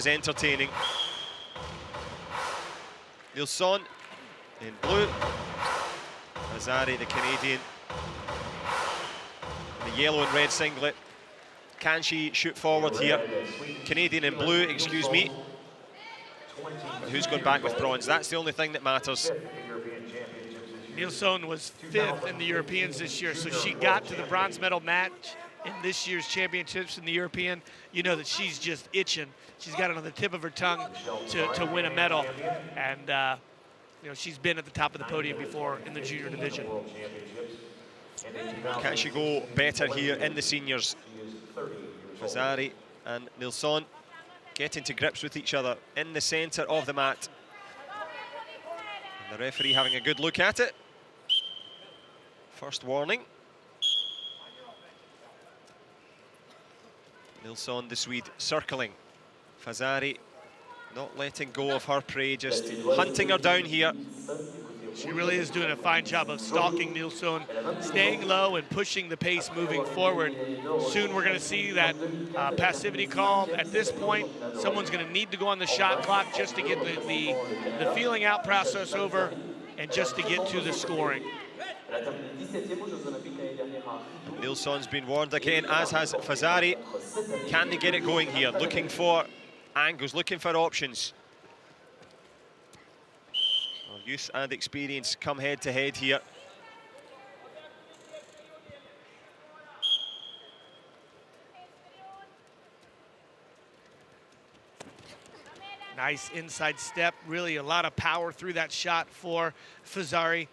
is entertaining. NILSSON in blue. FAZZARI, the Canadian, in the yellow and red singlet. Can she shoot forward here? Canadian in blue, excuse me. But who's going back with bronze? That's the only thing that matters. NILSSON was 5th in the Europeans this year, so she got to the bronze medal match in this year's championships in the European. You know that she's just itching. She's got it on the tip of her tongue to win a medal. And, you know, she's been at the top of the podium before in the junior division. Can she go better here in the seniors? FAZZARI and NILSSON getting to grips with each other in the centre of the mat. And the referee having a good look at it. First warning. NILSSON, the Swede, circling. FAZZARI not letting go of her prey, just hunting her down here. She really is doing a fine job of stalking NILSSON, staying low and pushing the pace moving forward. Soon we're going to see that passivity call. At this point, someone's going to need to go on the shot clock just to get the feeling out process over and just to get to the scoring. NILSSON's been warned again, as has FAZZARI. Can they get it going here? Looking for angles, looking for options. Well, youth and experience come head to head here. Nice inside step, really a lot of power through that shot for FAZZARI.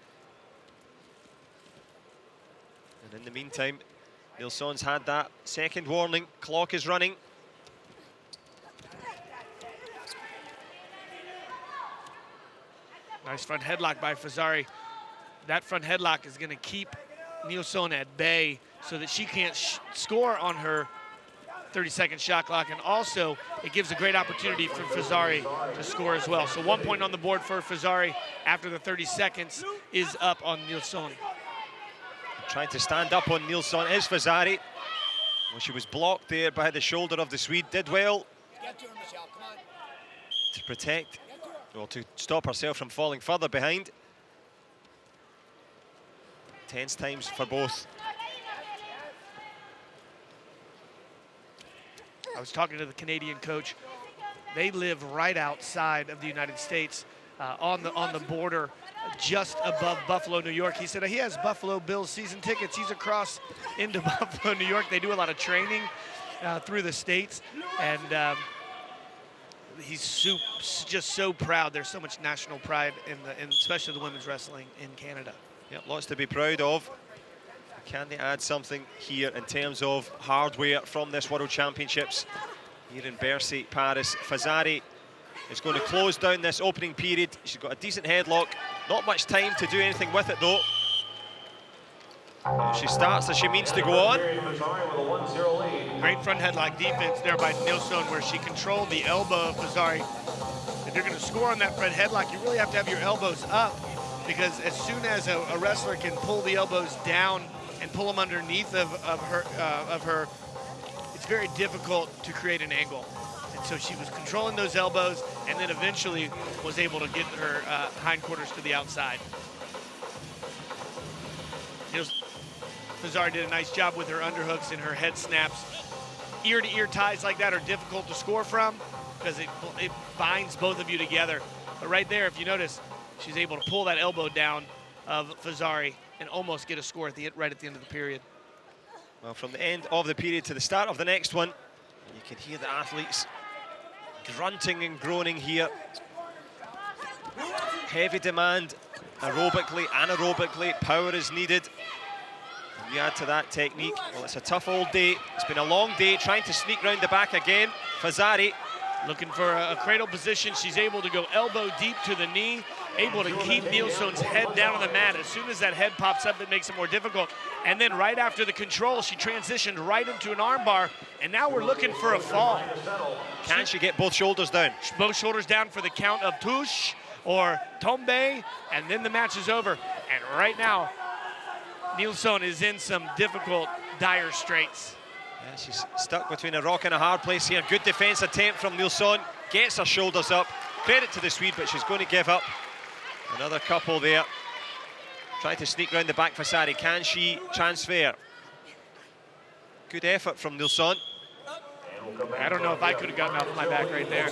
And in the meantime, NILSSON's had that second warning. Clock is running. Nice front headlock by FAZZARI. That front headlock is going to keep NILSSON at bay so that she can't score on her 30-second shot clock. And also, it gives a great opportunity for FAZZARI to score as well. So 1 point on the board for FAZZARI after the 30 seconds is up on NILSSON. Trying to stand up on NILSSON is FAZZARI. Well, she was blocked there by the shoulder of the Swede. Did well to protect, well, to stop herself from falling further behind. Tense times for both. I was talking to the Canadian coach. They live right outside of the United States, on the border, just above Buffalo, New York. He said he has Buffalo Bills season tickets. He's across into Buffalo, New York. They do a lot of training through the states, and he's just so proud. There's so much national pride in especially the women's wrestling in Canada. Yeah, lots to be proud of. Can they add something here in terms of hardware from this World Championships here in Bercy, Paris? FAZZARI is going to close down this opening period. She's got a decent headlock. Not much time to do anything with it, though. She starts as she means to go on. Great front headlock defense there by NILSSON, where she controlled the elbow of FAZZARI. If you're going to score on that front headlock, you really have to have your elbows up, because as soon as a wrestler can pull the elbows down and pull them underneath of her, it's very difficult to create an angle. And so she was controlling those elbows, and then eventually was able to get her hindquarters to the outside. FAZZARI did a nice job with her underhooks and her head snaps. Ear-to-ear ties like that are difficult to score from because it binds both of you together. But right there, if you notice, she's able to pull that elbow down of FAZZARI and almost get a score right at the end of the period. Well, from the end of the period to the start of the next one, you can hear the athletes grunting and groaning here. Heavy demand, aerobically, anaerobically, power is needed. And you add to that technique, well, it's a tough old day. It's been a long day, trying to sneak round the back again. FAZZARI looking for a cradle position. She's able to go elbow deep to the knee, able to keep NILSSON's head down on the mat. As soon as that head pops up, it makes it more difficult. And then right after the control, she transitioned right into an armbar, and now we're looking for a fall. Can she get both shoulders down? Both shoulders down for the count of touche or tombe, and then the match is over. And right now, NILSSON is in some difficult, dire straits. Yeah, she's stuck between a rock and a hard place here. Good defense attempt from NILSSON. gets her shoulders up. Credit to the Swede, but she's going to give up. Another couple there. Trying to sneak round the back FAZZARI. Can she transfer? Good effort from NILSSON. I don't know if I could have gotten off my back right there.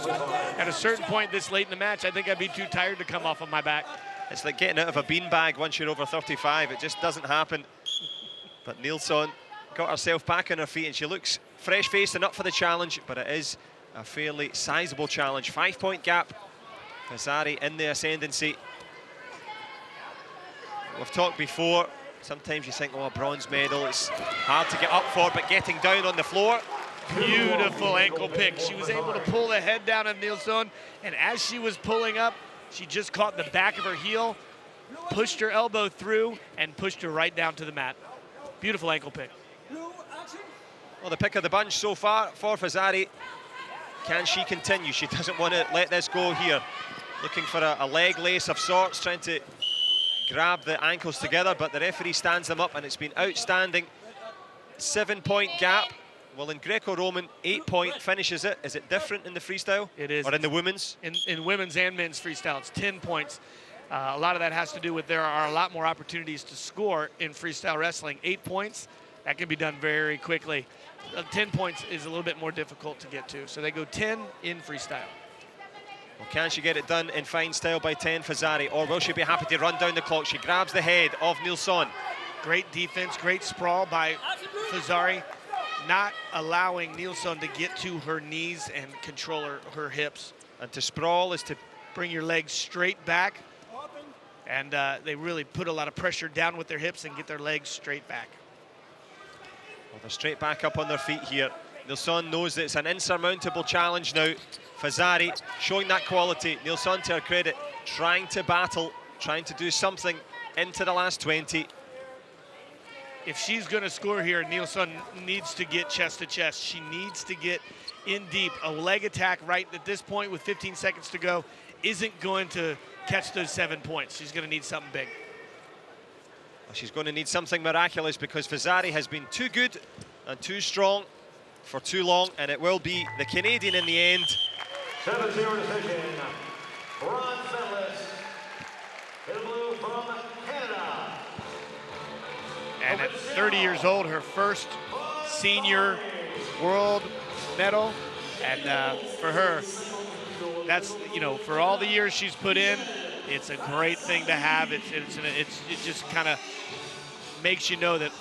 At a certain point this late in the match, I think I'd be too tired to come off of my back. It's like getting out of a beanbag once you're over 35. It just doesn't happen. But NILSSON got herself back on her feet, and she looks fresh-faced and up for the challenge, but it is a fairly sizable challenge. 5-point gap. FAZZARI in the ascendancy. We've talked before, sometimes you think, oh, a bronze medal, it's hard to get up for, but getting down on the floor. Beautiful ankle pick. She was able to pull the head down of NILSSON, and as she was pulling up, she just caught the back of her heel, pushed her elbow through, and pushed her right down to the mat. Beautiful ankle pick. Well, the pick of the bunch so far for FAZZARI. Can she continue? She doesn't want to let this go here. Looking for a leg lace of sorts, trying to grab the ankles together, but the referee stands them up, and it's been outstanding. 7-point gap. Well, in Greco-Roman, 8-point finishes it. Is it different in the freestyle? It is. Or in the women's? In women's and men's freestyle, it's 10 points. A lot of that has to do with there are a lot more opportunities to score in freestyle wrestling. 8 points, that can be done very quickly. 10 points is a little bit more difficult to get to. So they go 10 in freestyle. Well, can she get it done in fine style by 10, FAZZARI, or will she be happy to run down the clock? She grabs the head of NILSSON. Great defense, great sprawl by FAZZARI, not allowing NILSSON to get to her knees and control her hips. And to sprawl is to bring your legs straight back, and they really put a lot of pressure down with their hips and get their legs straight back. Well, they're straight back up on their feet here. NILSSON knows that it's an insurmountable challenge now. FAZZARI showing that quality. NILSSON, to her credit, trying to battle, trying to do something into the last 20. If she's going to score here, NILSSON needs to get chest to chest. She needs to get in deep. A leg attack right at this point with 15 seconds to go isn't going to catch those 7 points. She's going to need something big. Well, she's going to need something miraculous, because FAZZARI has been too good and too strong for too long, and it will be the Canadian in the end. 7-0 decision. Bronze medalist in blue from Canada. And at 30 years old, her first senior world medal. And for her, that's, you know, for all the years she's put in, it's a great thing to have. It just kind of makes you know that